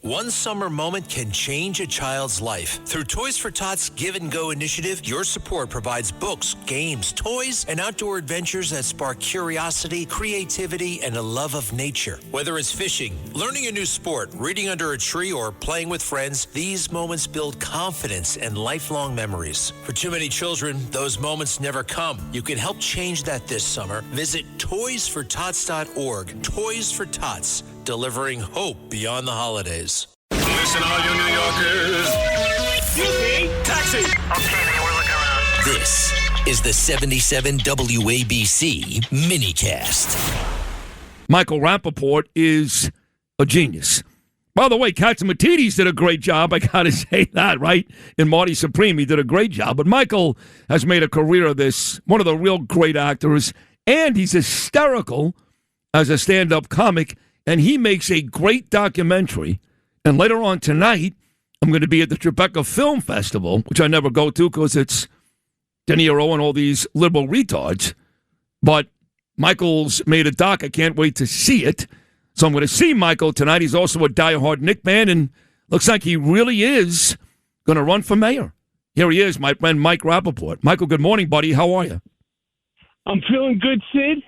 One summer moment can change a child's life. Through Toys for Tots Give and Go initiative, your support provides books, games, toys, and outdoor adventures that spark curiosity, creativity, and a love of nature. Whether it's fishing, learning a new sport, reading under a tree, or playing with friends, these moments build confidence and lifelong memories. For too many children, those moments never come. You can help change that this summer. Visit toysfortots.org. Toys for Tots, delivering hope beyond the holidays. Listen, all you New Yorkers. Taxi. Okay, man, we're looking around. This is the 77 WABC minicast. Michael Rapaport is a genius. By the way, Katsimatidis did a great job. I got to say that, right? And Marty Supreme, he did a great job. But Michael has made a career of this, one of the real great actors, and he's hysterical as a stand-up comic, and he makes a great documentary. And later on tonight, I'm going to be at the Tribeca Film Festival, which I never go to because it's De Niro and all these liberal retards. But Michael's made a doc. I can't wait to see it. So I'm going to see Michael tonight. He's also a diehard Knicks fan, and looks like he really is going to run for mayor. Here he is, my friend Mike Rapaport. Michael, good morning, buddy. How are you? I'm feeling good, Sid.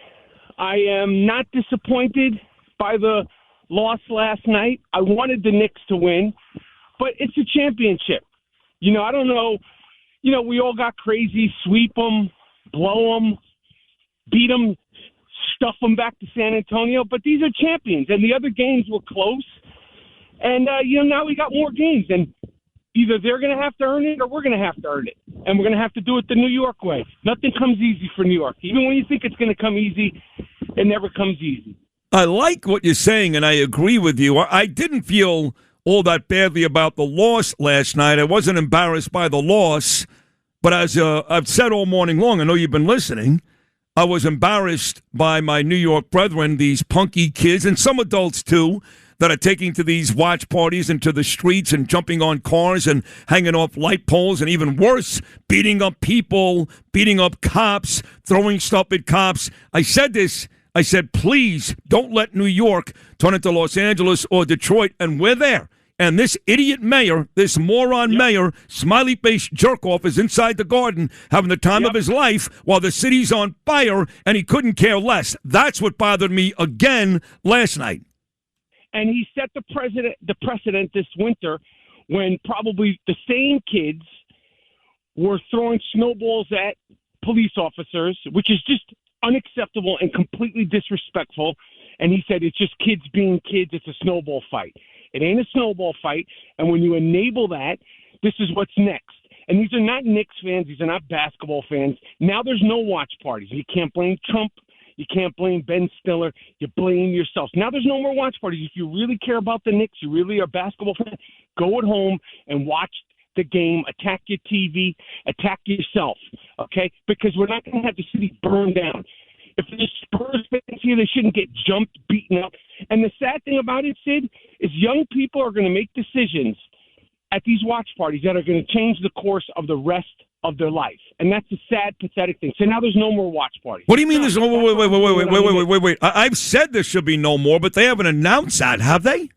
I am not disappointed by the loss last night. I wanted the Knicks to win, but it's a championship. You know, I don't know. You know, we all got crazy. Sweep them, blow them, beat them, stuff them back to San Antonio. But these are champions, and the other games were close. And, now we got more games. And either they're going to have to earn it or we're going to have to earn it. And we're going to have to do it the New York way. Nothing comes easy for New York. Even when you think it's going to come easy, it never comes easy. I like what you're saying, and I agree with you. I didn't feel all that badly about the loss last night. I wasn't embarrassed by the loss, but as I've said all morning long, I know you've been listening, I was embarrassed by my New York brethren, these punky kids, and some adults too, that are taking to these watch parties and to the streets and jumping on cars and hanging off light poles, and even worse, beating up people, beating up cops, throwing stuff at cops. I said this. I said, please don't let New York turn into Los Angeles or Detroit, and we're there. And this idiot mayor, this moron mayor, smiley-faced jerk-off is inside the garden having the time of his life while the city's on fire, and he couldn't care less. That's what bothered me again last night. And he set the precedent this winter when probably the same kids were throwing snowballs at police officers, which is just unacceptable and completely disrespectful. And he said, it's just kids being kids. It's a snowball fight. It ain't a snowball fight. And when you enable that, this is what's next. And these are not Knicks fans. These are not basketball fans. Now there's no watch parties. You can't blame Trump. You can't blame Ben Stiller. You blame yourselves. Now there's no more watch parties. If you really care about the Knicks, you really are a basketball fan, go at home and watch the game, attack your TV, attack yourself, okay? Because we're not going to have the city burned down. If there's Spurs fans here, they shouldn't get jumped, beaten up. And the sad thing about it, Sid, is young people are going to make decisions at these watch parties that are going to change the course of the rest of their life. And that's a sad, pathetic thing. So now there's no more watch parties. What do you mean there's no wait. I've said there should be no more, but they haven't announced that, have they?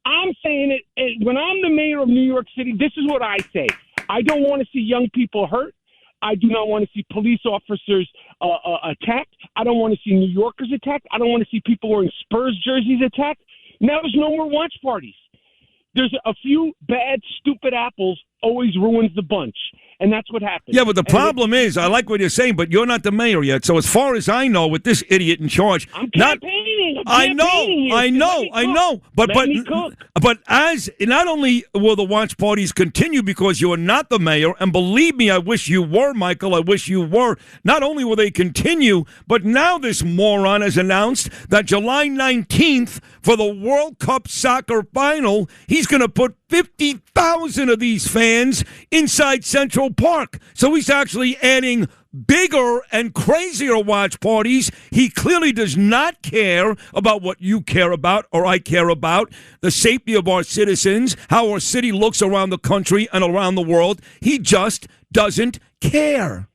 I'm saying it when I'm the mayor of New York City, this is what I say. I don't want to see young people hurt. I do not want to see police officers attacked. I don't want to see New Yorkers attacked. I don't want to see people wearing Spurs jerseys attacked. Now there's no more watch parties. There's a few bad, stupid apples always ruins the bunch. And that's what happens. Yeah, but the problem is, I like what you're saying, but you're not the mayor yet. So as far as I know, with this idiot in charge, I'm campaigning. I know. But as not only will the watch parties continue because you are not the mayor, and believe me, I wish you were, Michael. I wish you were. Not only will they continue, but now this moron has announced that July 19th for the World Cup soccer final, he's going to put 50,000 of these fans inside Central Park. So he's actually adding bigger and crazier watch parties. He clearly does not care about what you care about or I care about, the safety of our citizens, how our city looks around the country and around the world. He just doesn't care.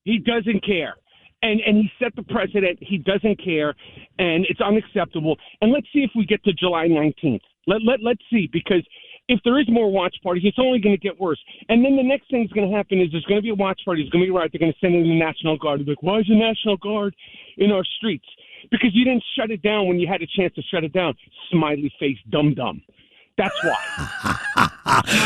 He doesn't care. And he set the precedent. He doesn't care, and it's unacceptable. And let's see if we get to July 19th. Let's see, because if there is more watch parties, it's only going to get worse. And then the next thing that's going to happen is there's going to be a watch party. It's going to be right. They're going to send in the National Guard. They're like, why is the National Guard in our streets? Because you didn't shut it down when you had a chance to shut it down. Smiley face dum-dum. That's why.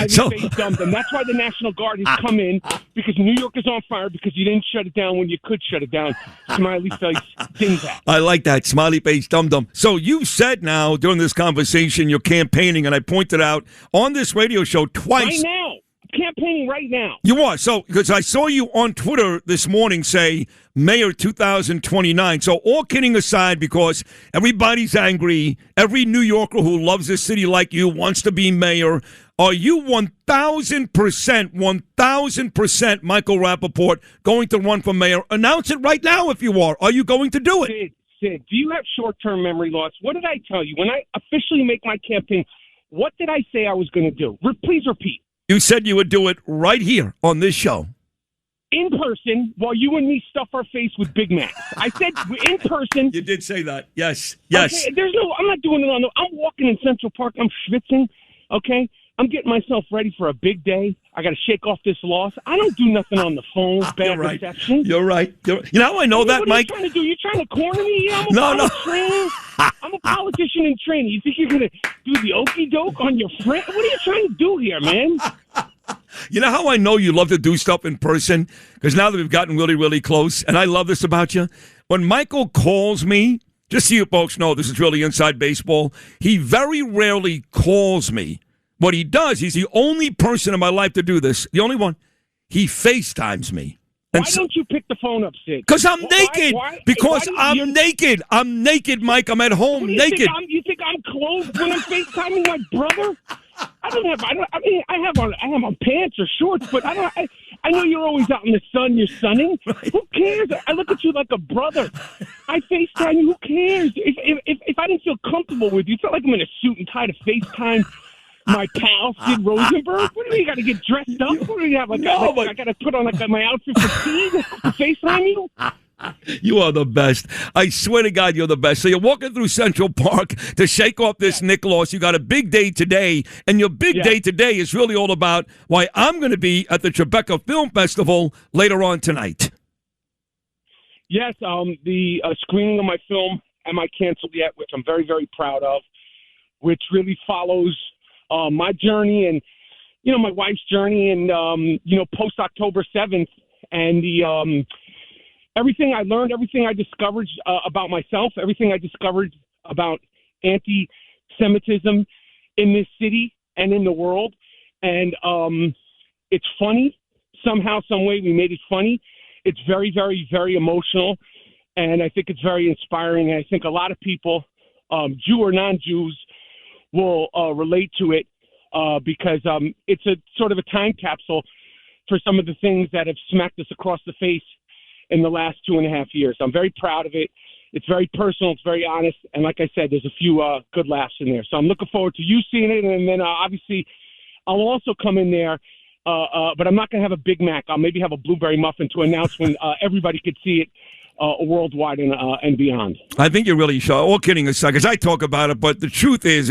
Smiley face dum-dum. That's why the National Guard has come in, because New York is on fire because you didn't shut it down when you could shut it down. Smiley face dingbat. I like that. Smiley face dum-dum. So you said now during this conversation you're campaigning, and I pointed out on this radio show twice. Right now. Campaigning right now. You are. So, because I saw you on Twitter this morning say Mayor 2029. So, all kidding aside, because everybody's angry, every New Yorker who loves this city like you wants to be mayor. Are you 1,000% Michael Rapaport going to run for mayor? Announce it right now if you are. Are you going to do it? Sid, do you have short-term memory loss? What did I tell you? When I officially make my campaign, what did I say I was going to do? Please repeat. You said you would do it right here on this show. In person, while you and me stuff our face with Big Macs. I said in person. You did say that. Yes. Yes. Okay, I'm not doing it on I'm walking in Central Park. I'm schwitzing. Okay. I'm getting myself ready for a big day. I got to shake off this loss. I don't do nothing on the phone. Bad reception. You're right. You know how I know that, Mike? What are you trying to do? You trying to corner me? Yeah, I'm a politician in training. You think you're going to do the okie doke on your friend? What are you trying to do here, man? You know how I know you love to do stuff in person? Because now that we've gotten really, really close, and I love this about you, when Michael calls me, just so you folks know, this is really inside baseball, he very rarely calls me. What he does, he's the only person in my life to do this, the only one. He FaceTimes me. And why don't you pick the phone up, Sid? Because I'm naked. Because I'm naked. I'm naked, Mike. I'm at home naked. You think I'm clothed when I'm FaceTiming my brother? I have on pants or shorts, but I know you're always out in the sun. You're sunning. Right. Who cares? I look at you like a brother. I FaceTime you. Who cares? If I didn't feel comfortable with you, it's not like I'm in a suit and tie to FaceTime my pal Sid Rosenberg. What do you got to get dressed up? What do you have? I got to put on my outfit for Steve to FaceTime you. You are the best. I swear to God, you're the best. So you're walking through Central Park to shake off this Knicks loss. You got a big day today, and your big day today is really all about why I'm going to be at the Tribeca Film Festival later on tonight. Yes, the screening of my film, Am I Canceled Yet?, which I'm very, very proud of, which really follows my journey and, my wife's journey and, post October 7th and the everything I learned, everything I discovered about myself, everything I discovered about anti-Semitism in this city and in the world. And it's funny. Somehow, some way we made it funny. It's very, very, very emotional. And I think it's very inspiring. And I think a lot of people, Jew or non-Jews, will relate to it because it's a sort of a time capsule for some of the things that have smacked us across the face in the last 2.5 years. I'm very proud of it. It's very personal. It's very honest. And like I said, there's a few good laughs in there. So I'm looking forward to you seeing it. And then obviously I'll also come in there, but I'm not going to have a Big Mac. I'll maybe have a blueberry muffin to announce when everybody could see it worldwide and beyond. I think you're really sure. All kidding aside, because I talk about it, but the truth is,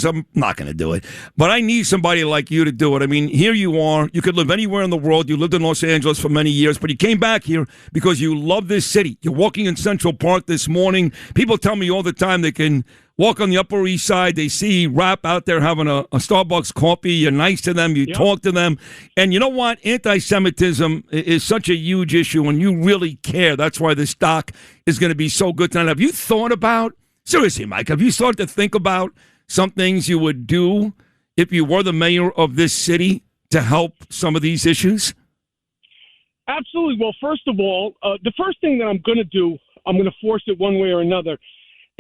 I'm not going to do it. But I need somebody like you to do it. I mean, here you are. You could live anywhere in the world. You lived in Los Angeles for many years, but you came back here because you love this city. You're walking in Central Park this morning. People tell me all the time they can walk on the Upper East Side. They see Rap out there having a Starbucks coffee. You're nice to them. You talk to them. And you know what? Anti-Semitism is such a huge issue, and you really care. That's why this doc is going to be so good tonight. Have you thought about, seriously, Mike, have you started to think about some things you would do if you were the mayor of this city to help some of these issues? Absolutely. Well, first of all, the first thing that I'm going to do, I'm going to force it one way or another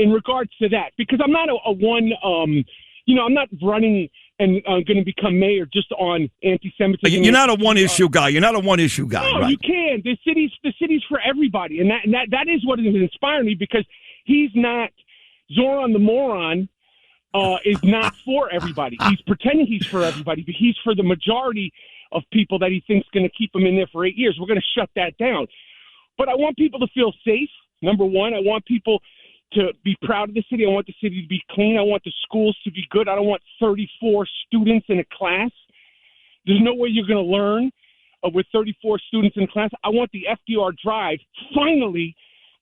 in regards to that, because I'm not I'm not running and going to become mayor just on anti-Semitism. You're not a one-issue guy. You're not a one-issue guy. No, right? You can. The city's for everybody, and that is what has inspired me, because he's not Zohran the moron. Is not for everybody. He's pretending he's for everybody, but he's for the majority of people that he thinks going to keep him in there for 8 years. We're going to shut that down. But I want people to feel safe. Number one, I want people to be proud of the city. I want the city to be clean. I want the schools to be good. I don't want 34 students in a class. There's no way you're going to learn with 34 students in class. I want the FDR Drive finally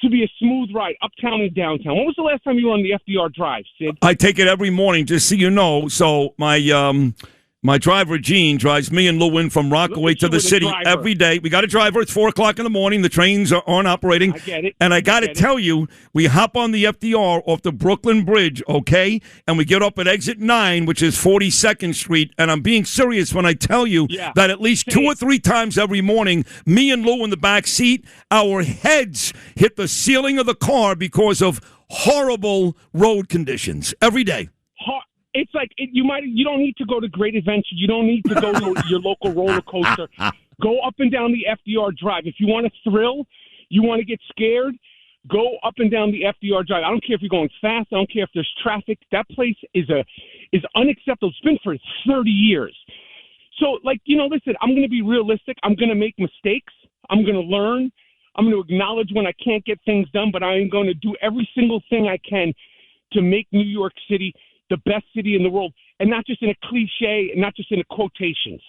to be a smooth ride uptown and downtown. When was the last time you were on the FDR Drive, Sid? I take it every morning, just so you know. So my driver, Gene, drives me and Lou in from Rockaway to the city every day. We got a driver. It's 4 o'clock in the morning. The trains aren't operating. I get it. And I got to tell you, we hop on the FDR off the Brooklyn Bridge, okay? And we get up at exit 9, which is 42nd Street. And I'm being serious when I tell you that at least 2 or 3 times every morning, me and Lou in the back seat, our heads hit the ceiling of the car because of horrible road conditions every day. It's like you don't need to go to Great Adventure. You don't need to go to your local roller coaster. Go up and down the FDR Drive. If you want to thrill, you want to get scared, go up and down the FDR Drive. I don't care if you're going fast. I don't care if there's traffic. That place is unacceptable. It's been for 30 years. So, listen, I'm going to be realistic. I'm going to make mistakes. I'm going to learn. I'm going to acknowledge when I can't get things done, but I am going to do every single thing I can to make New York City the best city in the world, and not just in a cliche, and not just in a quotations.